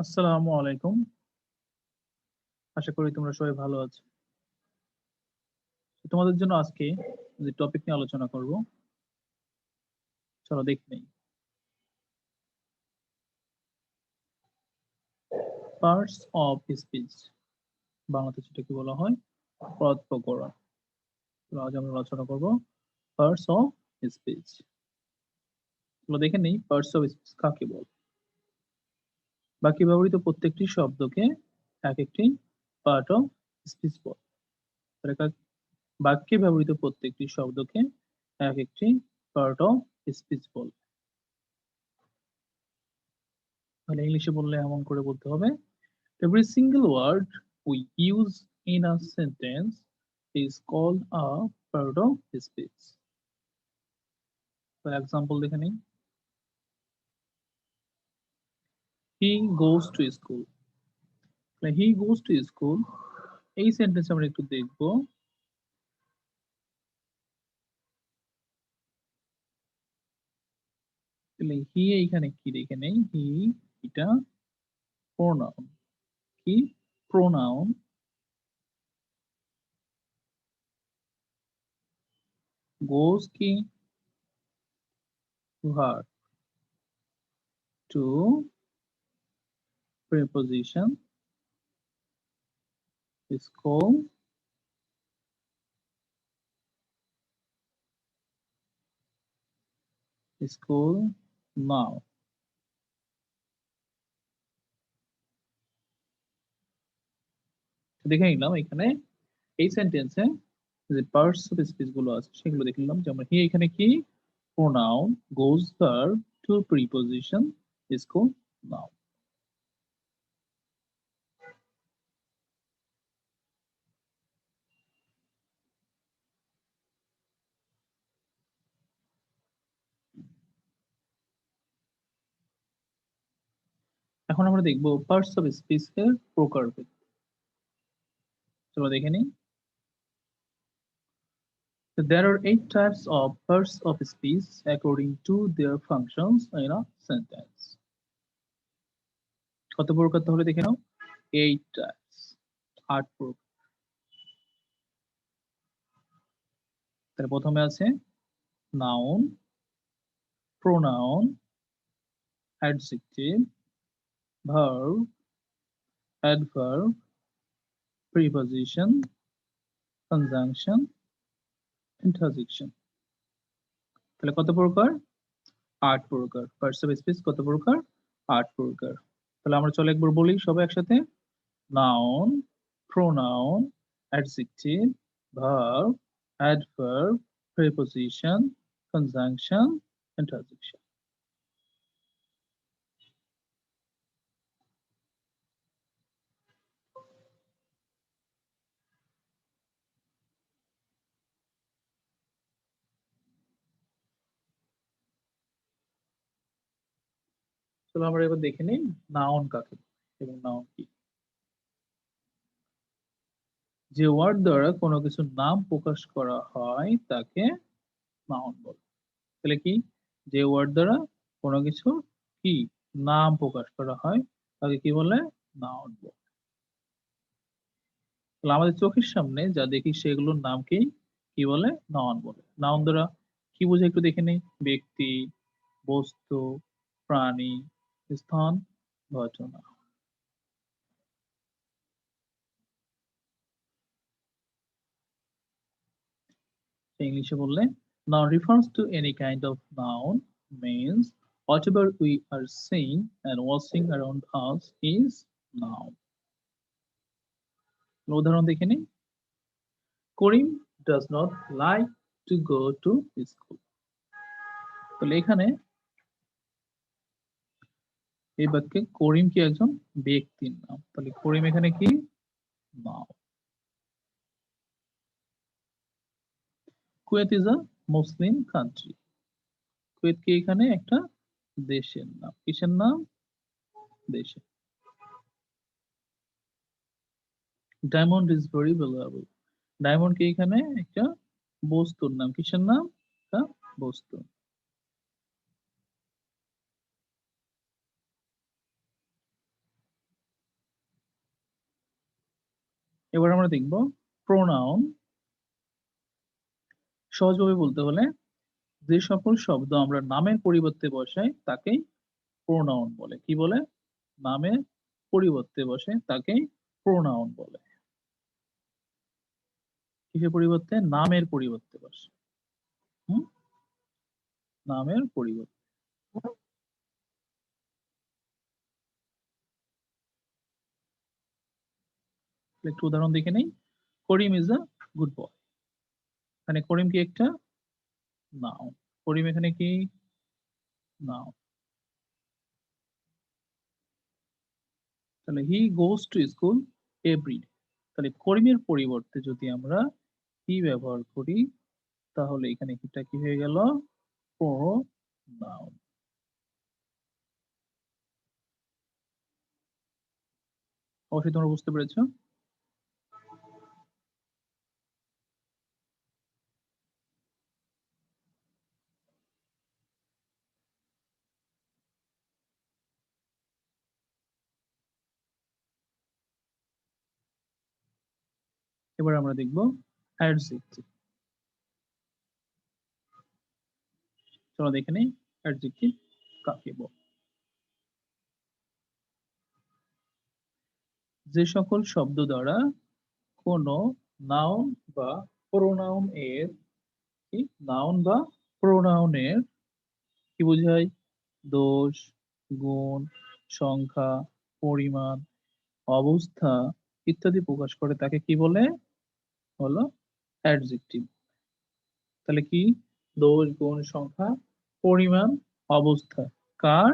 আসসালামু আলাইকুম। আশা করি তোমরা সবাই ভালো আছো। তোমাদের জন্য আজকে যে টপিক নিয়ে আলোচনা করব, চলো দেখে নেই। পার্টস অফ স্পিচ, বাংলাতে যেটাকে বলা হয় পদ প্রকরণ। তো আজ আমরা আলোচনা করব পার্টস অফ স্পিচ। চলো দেখে নেই পার্টস অফ স্পিচ কাকে বলে। বাকি ব্যবহৃত প্রত্যেকটি শব্দকে এক একটি পার্ট অফ স্পিচ বলে। তাহলে বাক্যে ব্যবহৃত প্রত্যেকটি শব্দকে এক একটি পার্ট অফ স্পিচ বলে। তাহলে ইংলিশে বললে এমন করে বলতে হবে, every single word we use in a sentence is called a part of speech. For example দেখে নিই, he goes to school. he goes to school এই সেন্টেন্স আমরা একটু দেখব। হি এইখানে কি দেখে নেই, হি এটা প্রোনাউন, কি প্রোনাউন, গোস কি verb, to preposition, school, school now. দেখে নিলাম এখানে এই সেন্টেন্সে যে পার্টস অফ স্পিচ গুলো আছে সেগুলো দেখে নিলাম। যেমন হি এখানে কি pronoun, goes verb, to preposition, school now. এখন আমরা দেখব পার্টস অফ স্পিচ এর প্রকারভেদ। চলো দেখে নিই। There are 8 types of parts of speech according to their functions in a sentence. কত প্রকার তাহলে দেখে নাও, 8 টাইপস, 8 প্রকার। তার প্রথমে আছে noun, pronoun, adjective, verb, adverb, preposition, conjunction, interjection. তাহলে কত প্রকার, 8 প্রকার। পার্টস অফ স্পিচ কত প্রকার, 8 প্রকার। তাহলে আমরা চলো একবার বলি সবাই একসাথে। Noun, pronoun, adjective, verb, adverb, preposition, conjunction, interjection. চলো আমরা এবার দেখে নিই নাউন কাকে এবং নাউন কি। যে ওয়ার্ড দ্বারা কোনো কিছুর নাম প্রকাশ করা হয় তাকে নাউন বলে। তাহলে কি, যে ওয়ার্ড দ্বারা কোনো কিছু কি নাম প্রকাশ করা হয় তাকে কি বলে, নাউন বলে। তাহলে আমাদের চোখের সামনে যা দেখি সেগুলোর নামকেই কি বলে, নাউন বলে। নাউন দ্বারা কি বোঝায় একটু দেখে নেই, ব্যক্তি, বস্তু, প্রাণী, স্থান, ঘটনা। ইংলিশে বললে noun refers to any kind of noun, means whatever we are seeing and watching around us is noun. উদাহরণ দেখে নিই, করিম does not like to go to school. তাহলে এখানে এই বাক্যে করিম কি একজন ব্যক্তির নাম, তাহলে করিম এখানে কি noun. Kuwait is a Muslim country, Kuwait কি এখানে একটা দেশের নাম, কিসের নাম, দেশের। Diamond is very valuable, diamond কি এখানে একটা বস্তুর নাম, কিসের নাম, একটা বস্তু। এবার আমরা দেখব প্রোনাউন। সহজভাবে বলতে হলে যে সকল শব্দ আমরা নামের পরিবর্তে বসাই তাকেই প্রোনাউন বলে। কি বলে? নামের পরিবর্তে বসে তাকেই প্রোনাউন বলে। কিসের পরিবর্তে? নামের পরিবর্তে বসে। হুম? নামের পরিবর্তে। একটু উদাহরণ দেখে নেই। করিম ইজ আ গুড বয়। এখানে করিম কি একটা নাউন। করিম এখানে কি নাউন। তাহলে হি গোস টু স্কুল এভরিডে। তাহলে করিমের পরিবর্তে যদি আমরা হি ব্যবহার করি তাহলে এখানে কিটা কি হয়ে গেল? প্রোনাউন। অবশ্যই তোমরা বুঝতে পেরেছো। এবার আমরা দেখব অ্যাডজেক্টিভ। চলো দেখে নেই অ্যাডজেক্টিভ কাকে বলে। যে সকল শব্দ দ্বারা কোনো নাউন বা প্রোনাউন এর কি নাউন বা প্রোনাউনের কি বোঝায়? দোষ, গুণ, সংখ্যা, পরিমাণ, অবস্থা ইত্যাদি প্রকাশ করে তাকে কি বলে? হলো অ্যাডজেক্টিভ। তাহলে কি? দোষ, গুণ, সংখ্যা, পরিমাণ, অবস্থা কার?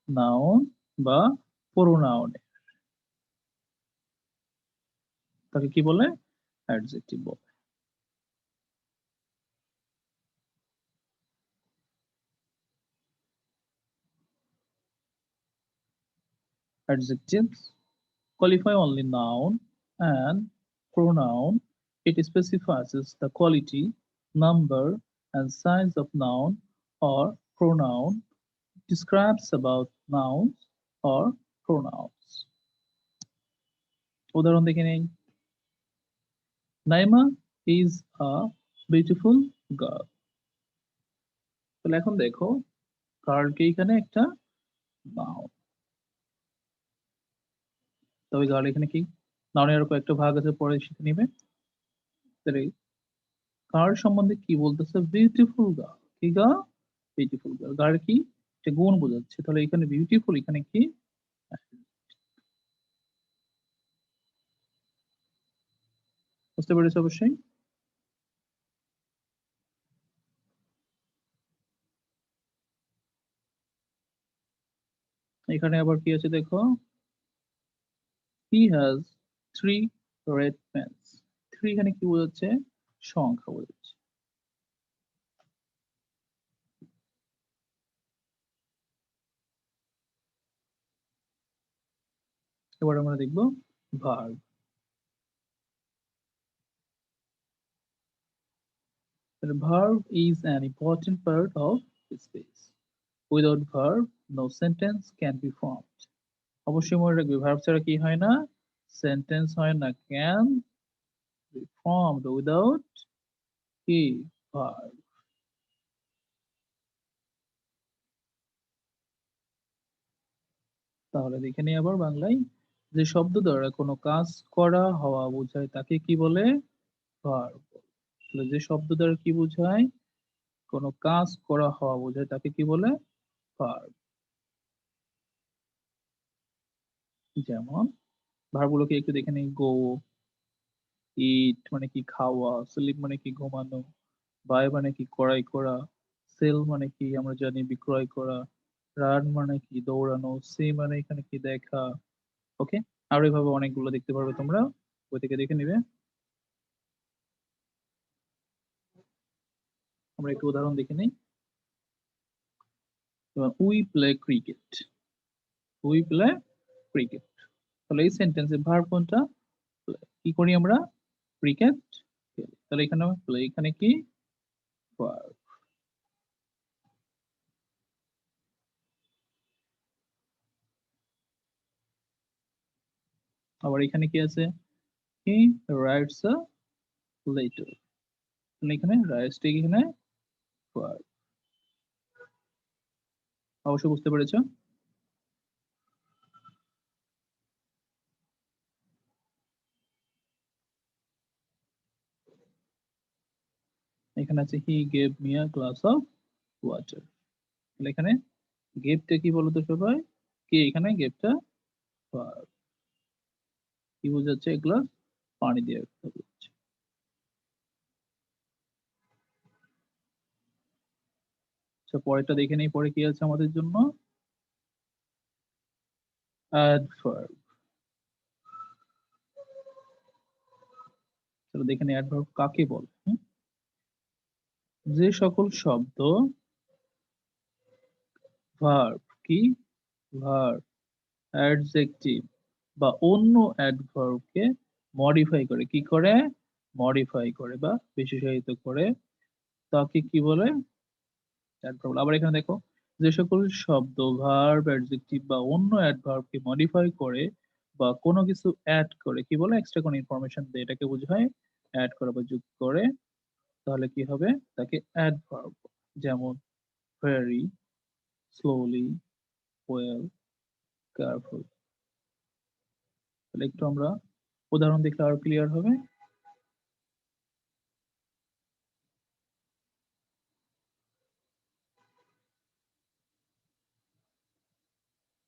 নাউন বা প্রোনাউনে। তাকে কি বলে? অ্যাডজেক্টিভ বলে। Adjectives qualify only noun and pronoun. It specifies the quality, number, and size of noun or pronoun. Describes about nouns or pronouns. উদাহরণ দেখে নেই। Naima is a beautiful girl. তাহলে এখন দেখো গার্লকে এখানে একটা নাউন। তবে গার্ল এখানে কি? নাউনের আরো কয়েকটা ভাগ আছে, পরে শিখে নিবে। তাহলে কার সম্বন্ধে কি বলতেছে? Beautiful girl. কি গার্ল? Beautiful girl. গার্ল কি? একটা গুণ বোঝাচ্ছে। তাহলে এখানে বিউটিফুল এখানে কি? বুঝতে পেরেছো অবশ্যই। এখানে আবার কি আছে দেখো। He has three red pens. Three এখানে কি বোঝাচ্ছে? সংখ্যা বোঝাচ্ছে। এবার আমরা দেখবো verb. Verb is an important part of speech. Without verb, no sentence can be formed. অবশ্যই মনে রাখবে ভার্ব ছাড়া কি হয় না? সেন্টেন্স হয় না। ক্যান বি ফর্মড উইদাউট কি? ভার্ব। তাহলে দেখে নিই আবার বাংলায়। যে শব্দ দ্বারা কোনো কাজ করা হওয়া বোঝায় তাকে কি বলে? ভার্ব। তাহলে যে শব্দ দ্বারা কি বোঝায়? কোনো কাজ করা হওয়া বোঝায় তাকে কি বলে? ভার্ব। যেমন ভার্বগুলোকে একটু দেখে নিই। গো, ইট মানে কি খাওয়া, স্লিপ মানে কি ঘুমানো, বাই মানে কি ক্রয় করা, সেল মানে কি আমরা জানি বিক্রয় করা, রান মানে কি দৌড়ানো, সি মানে এখানে কি দেখা। ওকে, আর এভাবে অনেকগুলো দেখতে পারবে তোমরা, বই থেকে দেখে নিবে। আমরা একটু উদাহরণ দেখে নিই। We play cricket. We play cricket. তাহলে এই সেন্টেন্সে ভার্ব কোনটা? Play। কি করি আমরা? ক্রিকেট খেলি। তাহলে এখানে প্লে এখানে কি? verb। আবার এখানে কি আছে? He writes a letter. এখানে রাইটস টি এখানে verb। অবশ্যই বুঝতে পেরেছো। এখানে আছে he gave me a glass of water. তাহলে এখানে গেভটা কি বলতো সবাই? কি এখানে গেভটা verb। কি বোঝাচ্ছে? এক গ্লাস পানি দিয়ে বোঝাচ্ছে। আচ্ছা পরেরটা দেখে নেই, পরে কি আছে আমাদের জন্য? অ্যাডভার্ব। চলো দেখে নেই অ্যাডভার্ব কাকে বলে। যে সকল শব্দ ভার্ব কি ভার্ব অ্যাডজেক্টিভ বা অন্য অ্যাডভার্বকে মডিফাই করে, কি করে? মডিফাই করে বা বিশেষায়িত করে, তাকে কি বলে? অ্যাডভার্ব। আবার এখানে দেখো, যে সকল শব্দ ভার্ব অ্যাডজেক্টিভ বা অন্য অ্যাডভার্বকে মডিফাই করে বা কোনো কিছু অ্যাড করে, কি বলে? এক্সট্রা কোনো ইনফরমেশন দেয়, এটাকে বোঝায় অ্যাড করা বা যোগ করে, তাহলে কি হবে? তাকে অ্যাডভার্ব। যেমন ভেরি, স্লোলি, ওয়েল, কেয়ারফুল। তাহলে একটু আমরা উদাহরণ দেখলে আরো ক্লিয়ার হবে।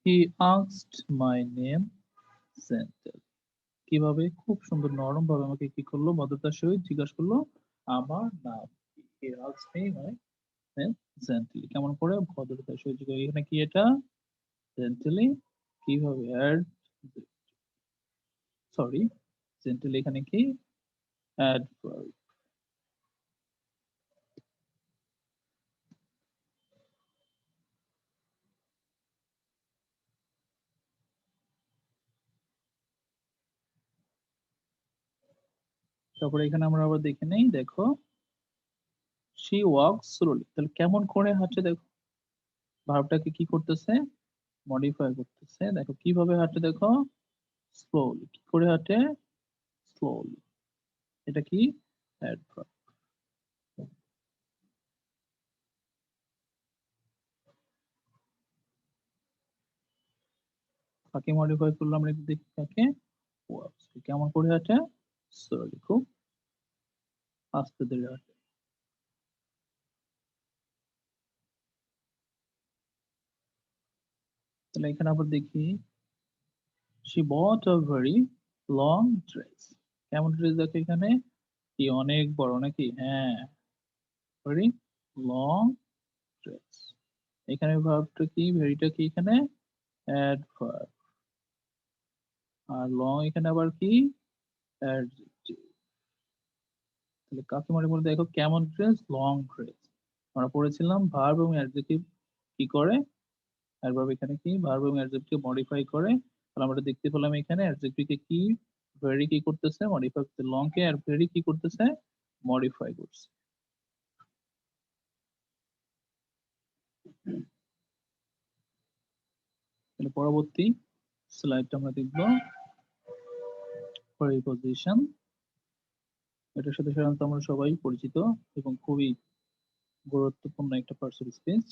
He asked my name gentle. কিভাবে? খুব সুন্দর নরম ভাবে আমাকে কি করলো? ভদ্রতার সহিত জিজ্ঞাসা করলো আমার নাম কি। He asked me my name gently. কেমন করে? ভদ্রতার সহিত জিজ্ঞাসা। এখানে কি এটা? জেন্টলি। কিভাবে? অ্যাড, সরি, জেন্টলি এখানে কি? অ্যাডভার্ব। তারপরে এখানে আমরা আবার দেখে নেই, দেখো শি ওয়াকস স্লোলি। তাহলে কেমন করে হাঁটে? দেখো ভার্বটাকে কি করতেছে? মডিফাই করতেছে। দেখো কিভাবে হাঁটে, দেখো স্লোলি। কি করে হাঁটে? স্লোলি। এটা কি? অ্যাডভার্ব। কাকে মডিফাই করলাম আমরা একটু দেখি, কাকে? ওয়াকস। কেমন করে হাঁটে? স্লোলি, খুব আস্তে ধীরে হাঁটে। তাহলে এখানে আবার দেখি, she bought a very long dress. কেমন ড্রেস? দেখো এখানে কি অনেক বড় নাকি? হ্যাঁ, ভেরি লং ড্রেস। এখানে ভার্বটা কি? ভেরিটা কি এখানে? অ্যাডভার্ব। আর লং এখানে আবার কি? অ্যাডজেক্টিভ। তাহলে কাকে মনে বলে? দেখো কেমন ড্রেস? Long dress. আমরা পড়েছিলাম ভার্ব এবং অ্যাডজেক্টিভ কি করে? অ্যাডভার্ব এখানে কি? ভার্ব এবং অ্যাডজেক্টিভ মডিফাই করে। তাহলে আমরা দেখতে পেলাম এখানে অ্যাডজেক্টিভকে কি? ভেরি কি করতেছে? মডিফাই করতে। লং কে আর ভেরি কি করতেছে? মডিফাই করছে। তাহলে পরবর্তী স্লাইডটা আমরা দেখবো প্রিপজিশন। এটার সাথে সাধারণত আমরা সবাই পরিচিত এবং খুবই গুরুত্বপূর্ণ একটা পার্টস অফ স্পিচ।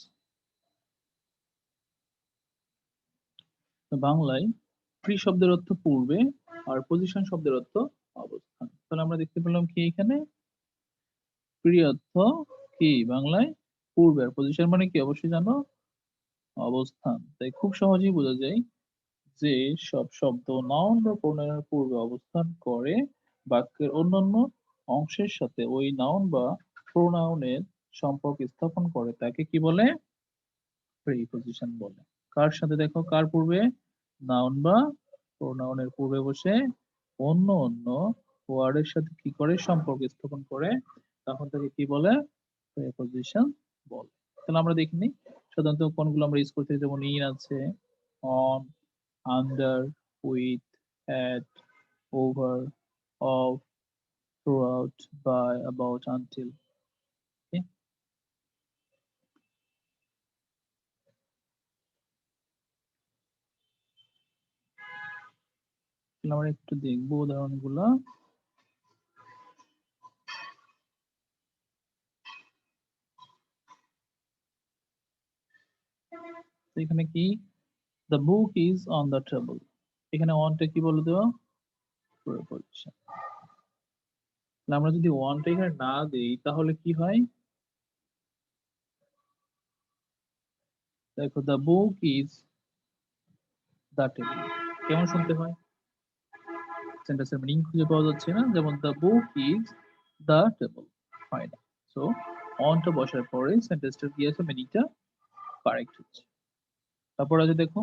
বাংলায় প্রি শব্দের অর্থ পূর্বে আর পজিশন শব্দের অর্থ অবস্থান। তাহলে আমরা দেখতে পেলাম কি এখানে? প্রি অর্থ কি বাংলায়? পূর্বে। আর পজিশন মানে কি? অবশ্যই জানো, অবস্থান। তাই খুব সহজেই বোঝা যায় যে সব শব্দ নাউন বা প্রোনাউনের পূর্বে অবস্থান করে বাক্যের অন্যান্য অংশের সাথে ওই নাউন বা প্রোনাউনের সম্পর্ক স্থাপন করে, তাকে কি বলে? প্রিপজিশন বলে। কার সাথে? দেখো কার পূর্বে? নাউন বা প্রোনাউনের পূর্বে বসে অন্য অন্য ওয়ার্ডের সাথে কি করে? সম্পর্ক স্থাপন করে, তখন তাকে কি বলে? প্রিপজিশন বলে। তাহলে আমরা দেখিনি সাধারণত কোনগুলো আমরা ইউজ করতে, যেমন ইন আছে, on, under, with, at, over, of, throughout, by, about, until. আমরা একটু দেখবো উদাহরণগুলো। এখানে কি the book is on the table, এখানে অনটা কি বলে দেওয়া প্রিপোজিশন। আমরা যদি অনটা এখানে না দেই তাহলে কি হয়, দেখো the book is the table, কেমন শুনতে হয়, সেন্টেন্সের মিনিং খুঁজে পাওয়া যাচ্ছে না, যেমন the book is the table হয় না। সো অনটা বসার পরে সেন্টেন্সটা কি আছে, মিনিংটা কারেক্ট হচ্ছে। তারপর আছে দেখো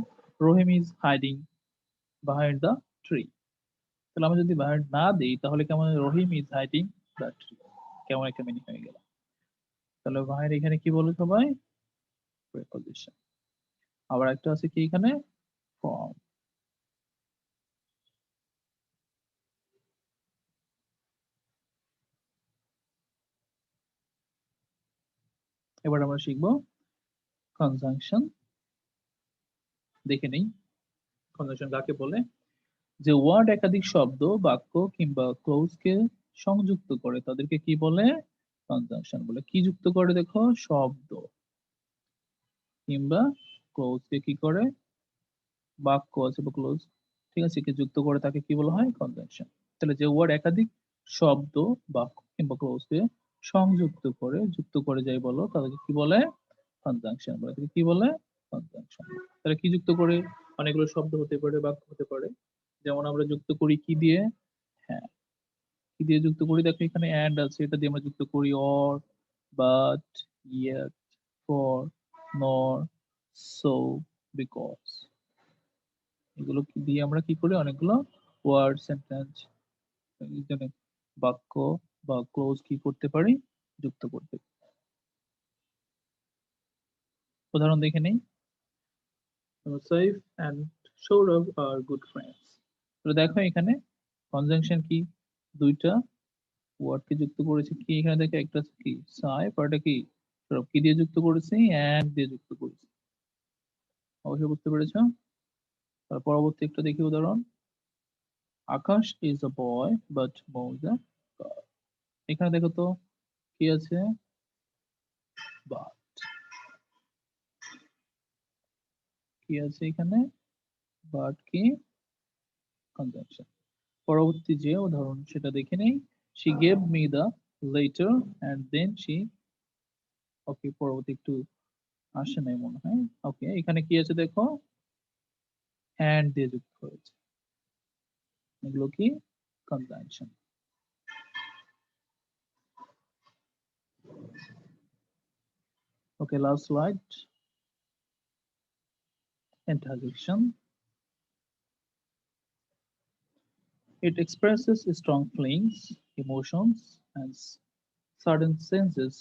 Rahim is hiding behind the tree, তাহলে আমরা যদি বিহাইন্ড না দেই তাহলে কেমন, Rahim is hiding the tree, কেমন একটা মিনিং হয়ে গেল। তাহলে বিহাইন্ড এখানে কি বলে সবাই, প্রিপোজিশন। আবার একটা আছে কি এখানে, ফ্রম। এবার আমরা শিখবো কনজাংশন। দেখে নেই কনজাংশন কাকে বলে, যে ওয়ার্ড একাধিক শব্দ বাক্য কিংবা ক্লোজকে সংযুক্ত করে তাদেরকে কি বলে, কনজাংশন বলে। কি যুক্ত করে দেখো, শব্দ কিংবা ক্লোজকে কি করে, বাক্য আছে বা ক্লোজ, ঠিক আছে, কে যুক্ত করে তাকে কি বলা হয়, কনজাংশন। তাহলে যে ওয়ার্ড একাধিক শব্দ বাক্য কিংবা ক্লোজকে সংযুক্ত করে, যুক্ত করে যাই বলো তাদেরকে কি বলে, কনজাংশন বলে। তাদেরকে কি বলে, কনজাংশন। তাহলে কি যুক্ত করে, অনেকগুলো শব্দ হতে পারে, বাক্য হতে পারে। যেমন আমরা যুক্ত করি কি দিয়ে, হ্যাঁ কি দিয়ে যুক্ত করি, দেখো এখানে অ্যান্ড আছে, এটা দিয়ে আমরা যুক্ত করি অর, বাট, ইয়েট, ফর, নর, সো, বিকজ। এগুলো কি দিয়ে আমরা কি করি, অনেকগুলো ওয়ার্ড সেন্টেন্স, বাক্য বা ক্লোজ কি করতে পারি, যুক্ত করতে পারি। উদাহরণ দেখে নেই, Saif and Saurav are good friends. তো দেখো এখানে কনজাংশন কি, দুইটা ওয়ার্ড কে যুক্ত করেছে, কি এখানে দেখো একটা আছে কি সাইফ, আর একটা কি সৌরভ, কি দিয়ে যুক্ত করেছি, এন্ড দিয়ে যুক্ত করেছি। অবশ্যই বুঝতে পেরেছো। তার পরবর্তী একটা দেখি উদাহরণ, Akash is a boy but Mou is a girl. এখানে দেখো তো কি আছে, বাট, কি আছে এখানে, বাট কি, কনজাংশন। পরবর্তী যে উদাহরণ সেটা দেখে নেই, she gave me the letter and then she, ওকে পরবর্তী একটু আসে নাই মনে হয়। ওকে এখানে কি আছে দেখো, and দিয়ে যুক্ত হয়েছে, এগুলো কি, conjunction. Okay last slide, interjection. It expresses strong feelings, emotions, and certain senses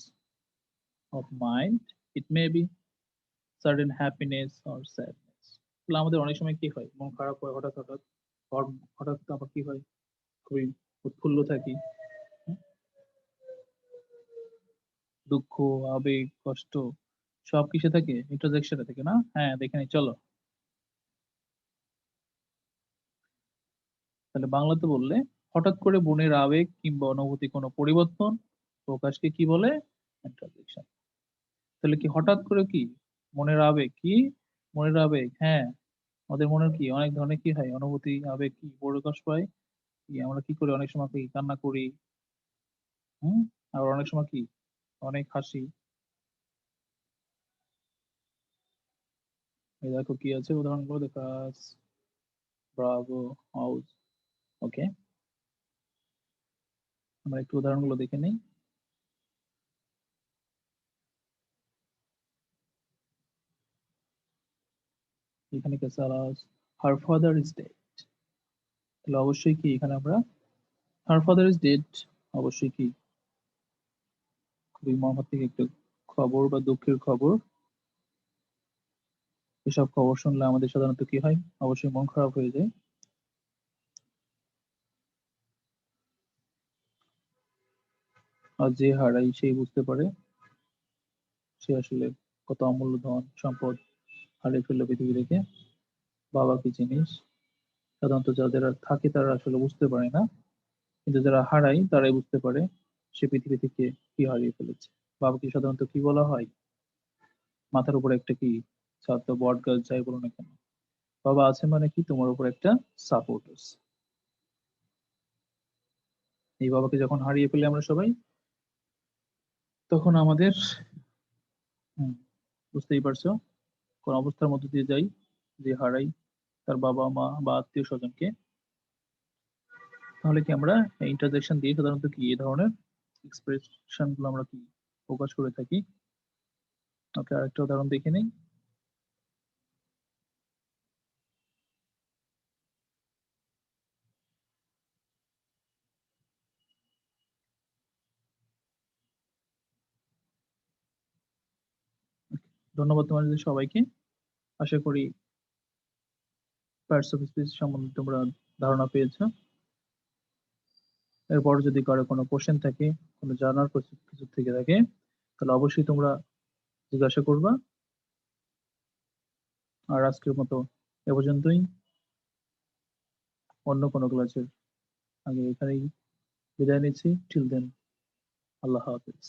of mind. It may be certain happiness or sadness. তাহলে আমাদের অনেক সময় কি হয়, মন খারাপ হয় হঠাৎ হঠাৎ, হঠাৎ আবার কি হয়, খুবই উৎফুল্ল থাকি, দুঃখ, আবেগ, কষ্ট সব কিসে থাকে, ইন্টারজেকশনে থাকে না। হ্যাঁ দেখে নিই চলো। তাহলে বাংলাতে বললে, হঠাৎ করে মনের আবেগ কিংবা অনুভূতি কোনো পরিবর্তন প্রকাশকে কি বলে, ইন্টারজেকশন। তাহলে কি হঠাৎ করে কি মনের আবেগ, কি মনের আবেগ, হ্যাঁ আমাদের মনের কি অনেক ধরনের কি হয়, অনুভূতি আবেগ কি প্রকাশ পায়, কি আমরা কি করি, অনেক সময় কি কান্না করি, হুম, আর অনেক সময় কি অনেক হাসি। এই দেখো কি আছে উদাহরণগুলো দেখা, ব্রাভো, হাউস। ওকে আমরা একটু উদাহরণগুলো দেখে নিই। এখানে কি আছে, হার ফাদার ইজ ডেড, তাহলে অবশ্যই কি এখানে আমরা হার ফাদার ইজ ডেড, অবশ্যই কি খুবই মর্মান্তিক একটা খবর বা দুঃখের খবর। এসব খবর শুনলে আমাদের সাধারণত কি হয়, অবশ্যই মন খারাপ হয়ে যায়। আর যে হারাই সেই বুঝতে পারে সে আসলে কত অমূল্য ধন সম্পদ হারিয়ে ফেললো পৃথিবী থেকে, বাবা কি জিনিস। সাধারণত যারা থাকে তারা আসলে বুঝতে পারে না, কিন্তু যারা হারায় তারাই বুঝতে পারে সে পৃথিবী থেকে কি হারিয়ে ফেলেছে। বাবাকে সাধারণত কি বলা হয়? মাথার উপর একটা কি ছাদ, বট গাছ, যাই বলো না কেন, বাবা আছে মানে কি তোমার উপর একটা সাপোর্ট আছে। এই বাবাকে যখন হারিয়ে ফেলি আমরা সবাই, তখন আমাদের হুম, বুঝতেই পারছো কোন অবস্থার মধ্যে দিয়ে যাই, যে হারাই তার বাবা মা বা আত্মীয় স্বজনকে। তাহলে কি আমরা ইন্টারজেকশন দিয়ে সাধারণত কি এই ধরনের এক্সপ্রেশন গুলো আমরা কি প্রকাশ করে থাকি। ওকে, আরেকটা উদাহরণ দেখে নেই। ধন্যবাদ তোমাদের সবাইকে। আশা করি পার্টস অফ স্পিচ সম্বন্ধে তোমরা ধারণা পেয়েছো। এরপর যদি কারো কোনো কোশ্চেন থাকে, কোনো জানার কিছু থেকে থাকে, তাহলে অবশ্যই তোমরা জিজ্ঞাসা করবা। আর আজকের মতো এ পর্যন্তই। অন্য কোনো ক্লাসের আগে এখানেই বিদায় নিচ্ছি। টিল দেন, আল্লাহ হাফেজ।